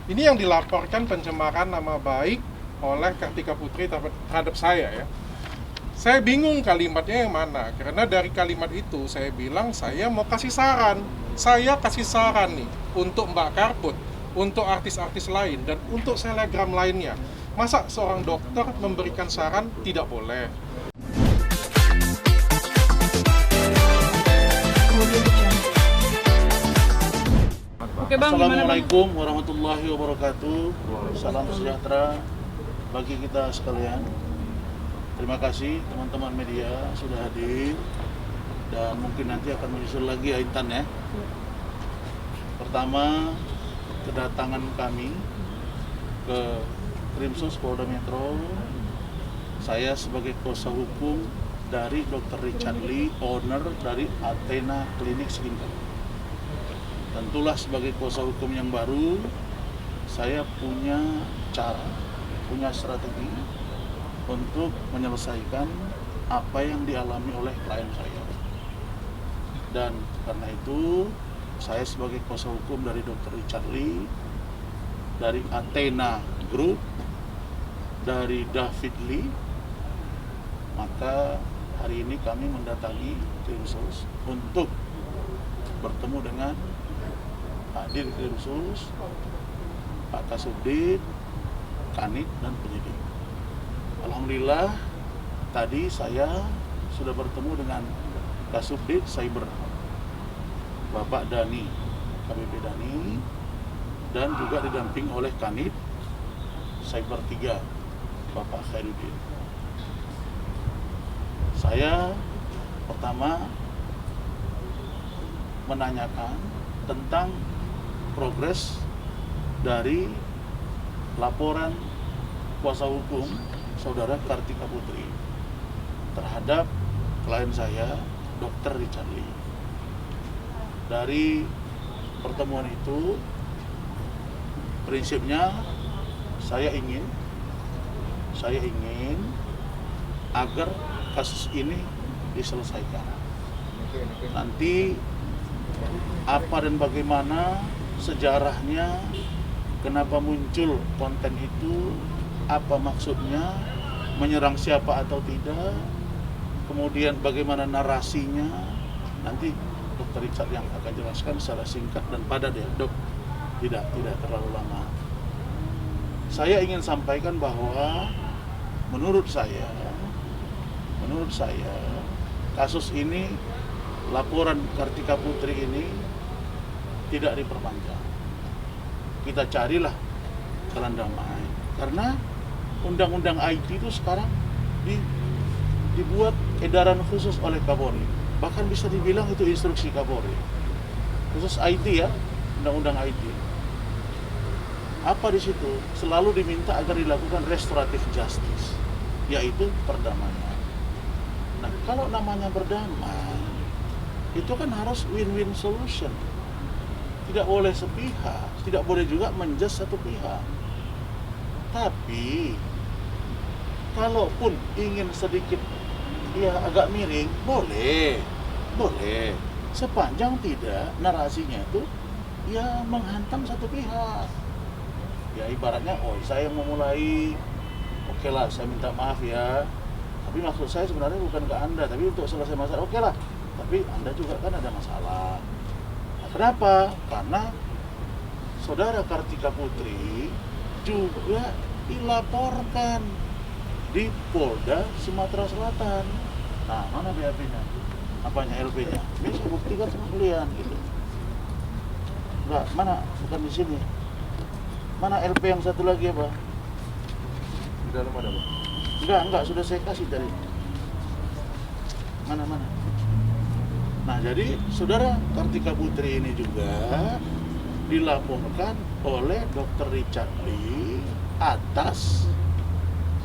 Ini yang dilaporkan pencemaran nama baik oleh Kartika Putri terhadap saya ya. Saya bingung kalimatnya yang mana, karena dari kalimat itu saya bilang saya mau kasih saran. Saya kasih saran nih untuk Mbak Karput, untuk artis-artis lain, dan untuk selebgram lainnya. Masa seorang dokter memberikan saran tidak boleh? Oke bang, gimana bang? Assalamualaikum warahmatullahi wabarakatuh. Salam sejahtera bagi kita sekalian. Terima kasih teman-teman media sudah hadir, dan mungkin nanti akan menyusul lagi ya Intan ya. Pertama, kedatangan kami ke Krimsus Polda Metro, saya sebagai kuasa hukum dari Dr. Richard Lee, owner dari Athena Clinic Skincare. Tentulah sebagai kuasa hukum yang baru, saya punya cara, punya strategi untuk menyelesaikan apa yang dialami oleh klien saya. Dan karena itu, saya sebagai kuasa hukum dari Dr. Richard Lee, dari Athena Group, dari David Lee, maka hari ini kami mendatangi Krimsus untuk bertemu dengan hadir Krimsus, Pak Kasubdit, Kanit, dan penyidik. Alhamdulillah, tadi saya sudah bertemu dengan Kasubdit Cyber, Bapak Dani, KBP Dani, dan juga didamping oleh Kanit Cyber 3, Bapak Khairuddin. Saya pertama menanyakan tentang progres dari laporan kuasa hukum Saudara Kartika Putri terhadap klien saya, Dr. Richard Lee. Dari pertemuan itu, prinsipnya saya ingin agar kasus ini diselesaikan. Nanti apa dan bagaimana sejarahnya, kenapa muncul konten itu, apa maksudnya, menyerang siapa atau tidak, kemudian bagaimana narasinya, nanti Dr. Richard yang akan jelaskan secara singkat dan padat ya dok, tidak terlalu lama. Saya ingin sampaikan bahwa menurut saya kasus ini, laporan Kartika Putri ini tidak diperpanjang. Kita carilah jalan damai, karena undang-undang IT itu sekarang dibuat edaran khusus oleh Kapolri. Bahkan bisa dibilang itu instruksi Kapolri. Khusus IT ya, undang-undang IT. Apa di situ? Selalu diminta agar dilakukan restoratif justice, yaitu perdamaian. Nah, kalau namanya berdamai, itu kan harus win-win solution. Tidak boleh sepihak, tidak boleh juga menjudge satu pihak. Tapi kalaupun ingin sedikit ya agak miring, boleh. Sepanjang tidak narasinya itu ya menghantam satu pihak. Ya ibaratnya, saya memulai, oke lah, saya minta maaf ya. Tapi maksud saya sebenarnya bukan ke Anda, tapi untuk selesai masalah, oke lah. Tapi Anda juga kan ada masalah. Nah, kenapa? Karena Saudara Kartika Putri juga dilaporkan di Polda Sumatera Selatan. Nah, mana BAP-nya? Apanya LP-nya? Ini saya buktikan sama kalian gitu. Enggak, mana? Bukan di sini. Mana LP yang satu lagi ya, Pak? Di dalam ada Pak? Enggak, sudah saya kasih tadi. Mana? Nah, jadi Saudara Kartika Putri ini juga dilaporkan oleh Dr. Richard Lee atas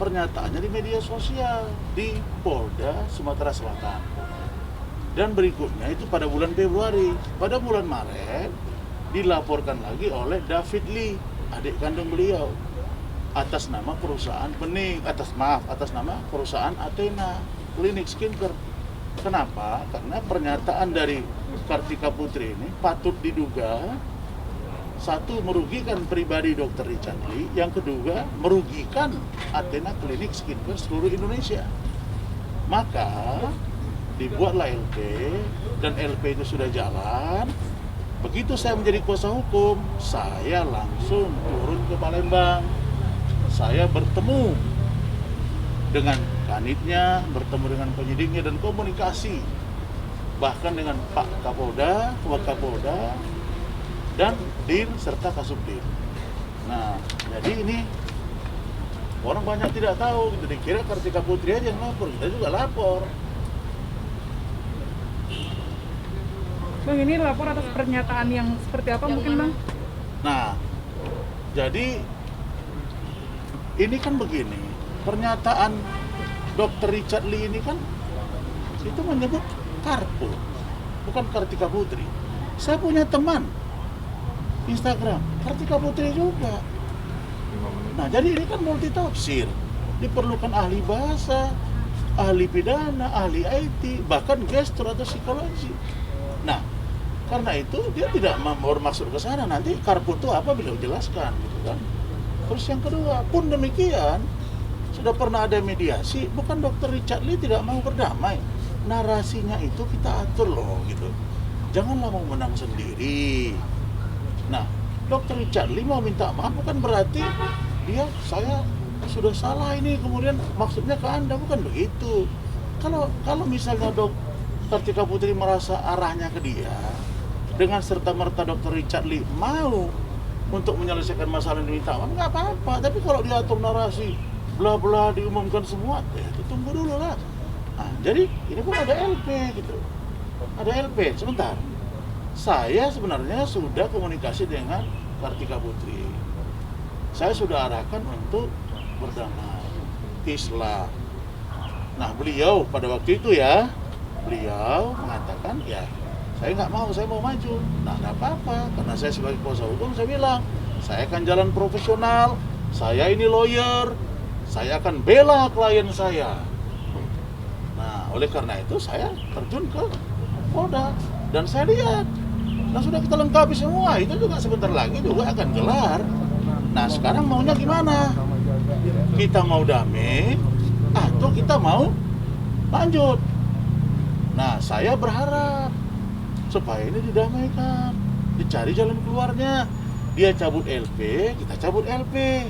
pernyataannya di media sosial di Polda Sumatera Selatan. Dan berikutnya itu pada bulan Februari. Pada bulan Maret dilaporkan lagi oleh David Lee, adik kandung beliau, atas nama perusahaan atas nama perusahaan Athena Clinic Skincare. Kenapa? Karena pernyataan dari Kartika Putri ini patut diduga Satu, merugikan pribadi Dr. Richard Lee. Yang kedua, merugikan Athena Klinik Skincare seluruh Indonesia. Maka dibuatlah LP, dan LP itu sudah jalan. Begitu saya menjadi kuasa hukum, saya langsung turun ke Palembang. Saya bertemu dengan kanitnya, bertemu dengan penyidiknya, dan komunikasi bahkan dengan Pak Kapolda, Wakapolda, dan Dir serta Kasubdit. Nah, jadi ini orang banyak tidak tahu, gitu. Dikira Kartika Putri aja yang lapor, kita juga lapor. Bang, ini lapor atas pernyataan yang seperti apa mungkin Bang? Nah, jadi ini kan begini, pernyataan Dr. Richard Lee ini kan itu menyebut Karpo, bukan Kartika Putri. Saya punya teman Instagram, Kartika Putri juga. Nah, jadi ini kan multitafsir. Diperlukan ahli bahasa, ahli pidana, ahli IT, bahkan gestur atau psikologi. Nah, karena itu dia tidak bermaksud ke sana. Nanti Karpo itu apa beliau jelaskan, gitu kan. Terus yang kedua, pun demikian, sudah pernah ada mediasi, bukan Dr. Richard Lee tidak mau berdamai. Narasinya itu kita atur loh, gitu. Janganlah mau menang sendiri. Nah, Dr. Richard Lee mau minta maaf bukan berarti saya sudah salah ini, kemudian maksudnya ke Anda, bukan begitu. Kalau misalnya Kartika Putri merasa arahnya ke dia, dengan serta-merta Dr. Richard Lee mau untuk menyelesaikan masalah yang diminta maaf, nggak apa-apa. Tapi kalau diatur narasi, bla-bla diumumkan semua, itu tunggu dulu lah. Nah, jadi ini pun ada LP gitu. Ada LP, sebentar. Saya sebenarnya sudah komunikasi dengan Kartika Putri. Saya sudah arahkan untuk berdamai, islah. Nah, beliau pada waktu itu ya, beliau mengatakan ya, saya nggak mau, saya mau maju. Nah, nggak apa-apa, karena saya sebagai kuasa hukum saya bilang, saya akan jalan profesional, saya ini lawyer, saya akan bela klien saya. Nah, oleh karena itu saya terjun ke Polda dan saya lihat, nah sudah kita lengkapi semua, itu juga sebentar lagi juga akan gelar. Nah, sekarang maunya gimana? Kita mau damai atau kita mau lanjut? Nah, saya berharap supaya ini didamaikan, dicari jalan keluarnya. Dia cabut LP, kita cabut LP.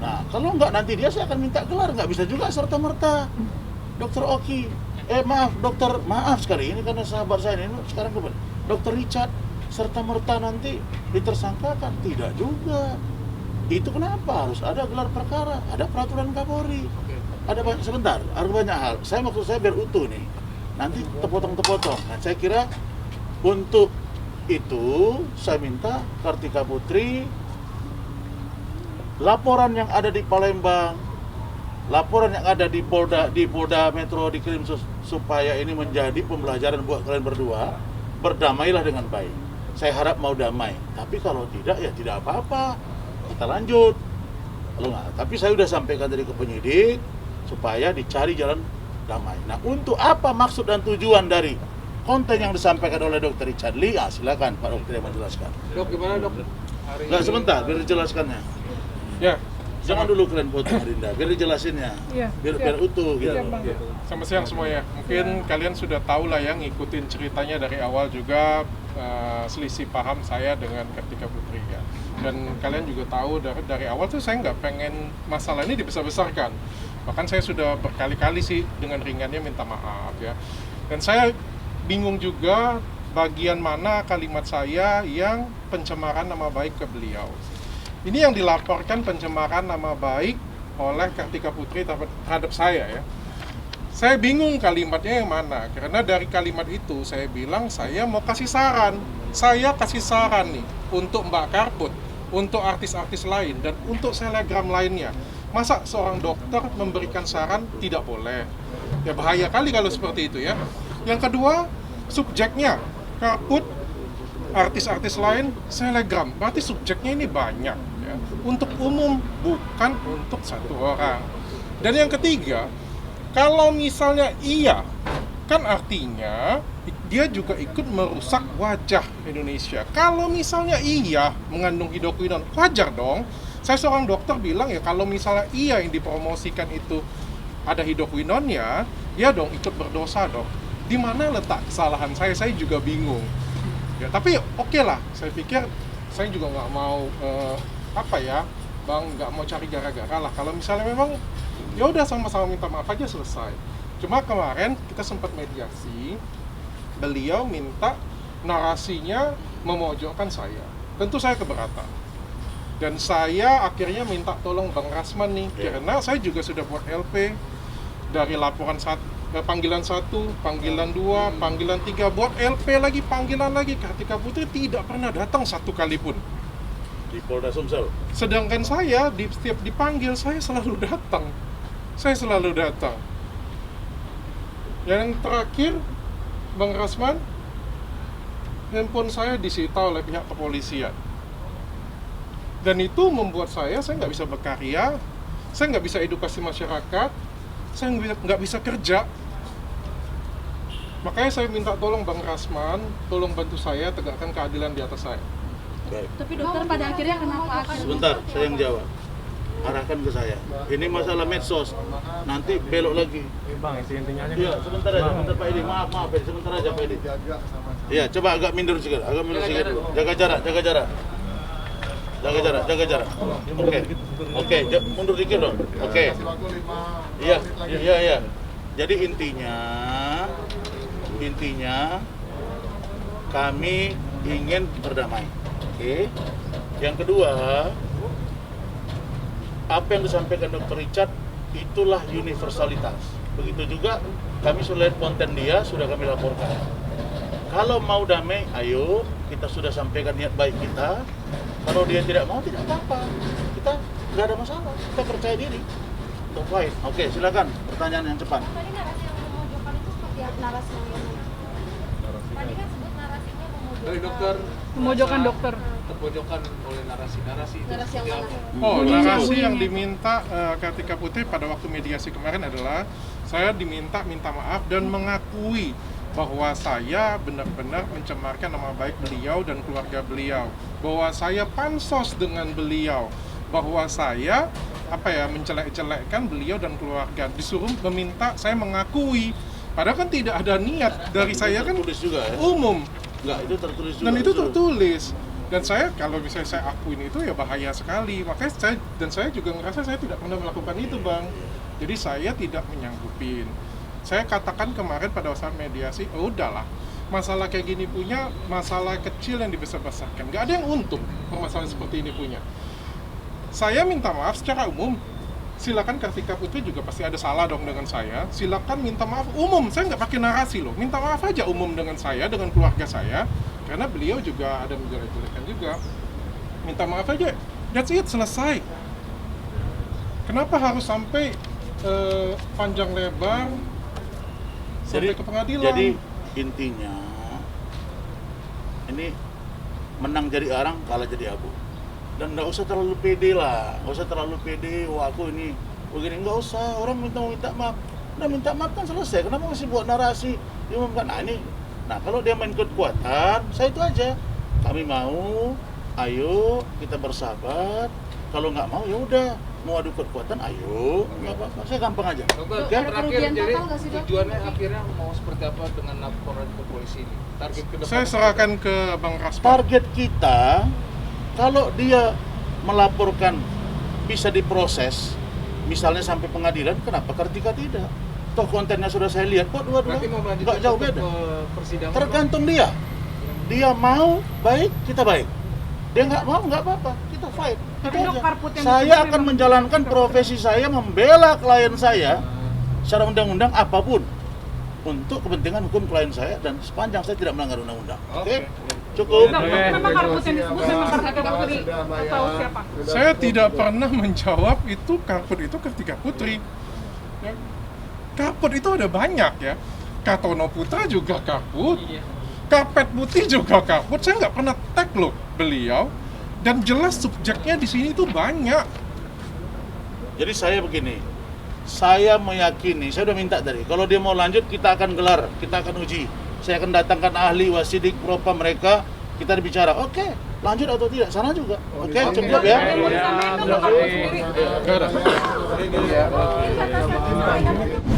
Nah, kalau enggak nanti saya akan minta gelar, nggak bisa juga serta-merta. Dokter Oki, maaf sekali, ini karena sahabat saya ini sekarang kembali. Dokter Richard, serta-merta nanti ditersangkakan, tidak juga. Itu kenapa harus ada gelar perkara, ada peraturan Kapolri. Ada sebentar, ada banyak hal. Maksud saya biar utuh nih. Nanti terpotong-terpotong. Nah, saya kira untuk itu saya minta Kartika Putri, laporan yang ada di Palembang, laporan yang ada di Polda Metro, di Krimsus, supaya ini menjadi pembelajaran buat kalian berdua. Berdamailah dengan baik. Saya harap mau damai. Tapi kalau tidak, ya tidak apa-apa. Kita lanjut. Tapi saya sudah sampaikan tadi ke penyidik supaya dicari jalan damai. Nah, untuk apa maksud dan tujuan dari konten yang disampaikan oleh Dr. Richard Lee? Silakan Pak Dokter yang menjelaskan. Dok, gimana dok? Nggak, sebentar, biar dijelaskannya. Ya, Jangan dulu kalian potong Arinda, biar dijelasinnya. Iya, Biar utuh gitu. Siap, Bang. selamat siang semuanya. Mungkin kalian sudah tahu lah ya, ngikutin ceritanya dari awal juga, selisih paham saya dengan Kartika Putri ya. Dan kalian juga tahu dari awal tuh saya nggak pengen masalah ini dibesar-besarkan. Bahkan saya sudah berkali-kali sih dengan ringannya minta maaf ya. Dan saya bingung juga bagian mana kalimat saya yang pencemaran nama baik ke beliau. Ini yang dilaporkan pencemaran nama baik oleh Kartika Putri terhadap saya ya. Saya bingung kalimatnya yang mana, karena dari kalimat itu saya bilang saya mau kasih saran. Saya kasih saran nih untuk Mbak Karput, untuk artis-artis lain, dan untuk selebgram lainnya. Masa seorang dokter memberikan saran tidak boleh? Ya bahaya kali kalau seperti itu ya. Yang kedua, subjeknya Karput, artis-artis lain, selebgram. Berarti subjeknya ini banyak ya. Untuk umum, bukan untuk satu orang. Dan yang ketiga, kalau misalnya iya, kan artinya dia juga ikut merusak wajah Indonesia. Kalau misalnya iya mengandung hidroquinon, wajar dong. Saya seorang dokter bilang ya, kalau misalnya iya yang dipromosikan itu ada hidroquinonnya, dia dong ikut berdosa dong. Di mana letak kesalahan saya? Saya juga bingung. Ya, tapi oke lah, saya pikir saya juga nggak mau nggak mau cari gara-gara lah. Kalau misalnya memang ya udah sama-sama minta maaf aja selesai. Cuma kemarin kita sempat mediasi, beliau minta narasinya memojokkan saya. Tentu saya keberatan. Dan saya akhirnya minta tolong Bang Rasman nih, karena saya juga sudah buat LP dari laporan panggilan 1, panggilan 2, panggilan 3, buat LP lagi, panggilan lagi. Kartika Putri tidak pernah datang satu kali pun Di Polda Sumsel. sedangkan saya setiap dipanggil saya selalu datang. Yang terakhir, Bang Rasman, handphone saya disita oleh pihak kepolisian. Dan itu membuat saya nggak bisa berkarya, saya nggak bisa edukasi masyarakat, saya nggak bisa kerja. Makanya saya minta tolong Bang Rasman, tolong bantu saya tegakkan keadilan di atas saya. Baik. Tapi dokter pada akhirnya kenapa akhirnya? Sebentar, saya yang jawab. Arahkan ke saya. Ini masalah medsos. Nanti belok lagi. Bang, isi intinya aja. Iya, sebentar aja, sebentar Pak Edi. Maaf Pak Edi, sebentar aja Pak Edi. Iya, coba agak mundur sedikit, dulu. Jaga jarak. Oke, mundur dikit dong. Oke. Iya. Jadi intinya kami ingin berdamai. Oke. Yang kedua, apa yang disampaikan Dr. Richard itulah universalitas. Begitu juga kami sudah lihat konten dia, sudah kami laporkan. Kalau mau damai, ayo kita sudah sampaikan niat baik kita. Kalau dia tidak mau, tidak apa-apa. Kita nggak ada masalah. Kita percaya diri untuk fight. Oke, silakan pertanyaan yang cepat. Tadi narasi yang memojokkan itu seperti apa narasi yang mana? Tadi kan sebut narasinya memojokkan. Dari dokter Memojokkan dokter. terpojokan oleh narasi itu Narasi yang seperti mana? apa? Oh, narasi yang diminta Kartika Putri pada waktu mediasi kemarin adalah saya minta maaf dan mengakui bahwa saya benar-benar mencemarkan nama baik beliau dan keluarga beliau, bahwa saya pansos dengan beliau, bahwa saya mencelek-celekkan beliau dan keluarga, disuruh meminta saya mengakui, padahal kan tidak ada niat dari saya, kan Tertulis juga ya? umum. Enggak, itu tertulis juga. Dan itu tertulis. Dan saya kalau misalnya saya akuin itu ya bahaya sekali. Makanya saya juga ngerasa saya tidak pernah melakukan itu, Bang. Jadi saya tidak menyanggupin. Saya katakan kemarin pada saat mediasi, oh udahlah. Masalah kayak gini punya masalah kecil yang dibesar-besarkan. Nggak ada yang untung permasalahan seperti ini punya. Saya minta maaf secara umum. Silakan Kartika Putri juga pasti ada salah dong dengan saya. Silakan minta maaf umum. Saya nggak pakai narasi loh. Minta maaf aja umum dengan saya, dengan keluarga saya. Karena beliau juga ada menjelek-jelekan juga. Minta maaf aja. That's it, selesai. Kenapa harus sampai panjang lebar sampai ke pengadilan? Jadi intinya ini menang jadi arang, kalah jadi abu. Dan nggak usah terlalu pede lah, nggak usah terlalu pede. Wah aku ini begini, nggak usah. Orang minta maaf, udah minta maaf kan selesai. Kenapa masih buat narasi diumumkan? Nah kalau dia main kekuatan, saya itu aja. Kami mau, ayo kita bersahabat. Kalau nggak mau ya udah, mau adu kekuatan, ayo, nggak apa-apa. Saya gampang aja. Dokter, Dok, yang ada terakhir, kerugian jadi total nggak sih, Dok? tujuannya akhirnya mau seperti apa dengan laporan ke polisi ini? Target ke depan? Saya serahkan ke Bang Rasman. Target kita, kalau dia melaporkan bisa diproses, misalnya sampai pengadilan, kenapa Kartika tidak? Toh kontennya sudah saya lihat kok dua-dua, Berarti mau nggak melanjutkan jauh ke beda. persidangan? Tergantung dia. Dia mau baik, kita baik. Dia nggak mau, nggak apa-apa, kita fight. Tapi Itu Dok, aja. karput yang Saya disebut akan memang- menjalankan profesi saya, membela klien saya secara undang-undang apapun untuk kepentingan hukum klien saya dan sepanjang saya tidak melanggar undang-undang. Oke? Cukup. Dok, memang karput yang disebut memang Kartika Putri atau siapa? Saya tidak pernah menjawab itu karput itu Kartika Putri. Ya. Karput itu ada banyak ya. Katono Putra juga karput. Karpet Putih juga karput. Saya nggak pernah tag loh beliau. Dan jelas subjeknya di sini itu banyak. Jadi saya begini, saya meyakini, saya udah minta tadi, kalau dia mau lanjut kita akan gelar, kita akan uji saya akan datangkan ahli, wasidik, propam mereka, kita bicara, oke, lanjut atau tidak, sana juga. Oke, cukup ya. Enggak ada. Investasi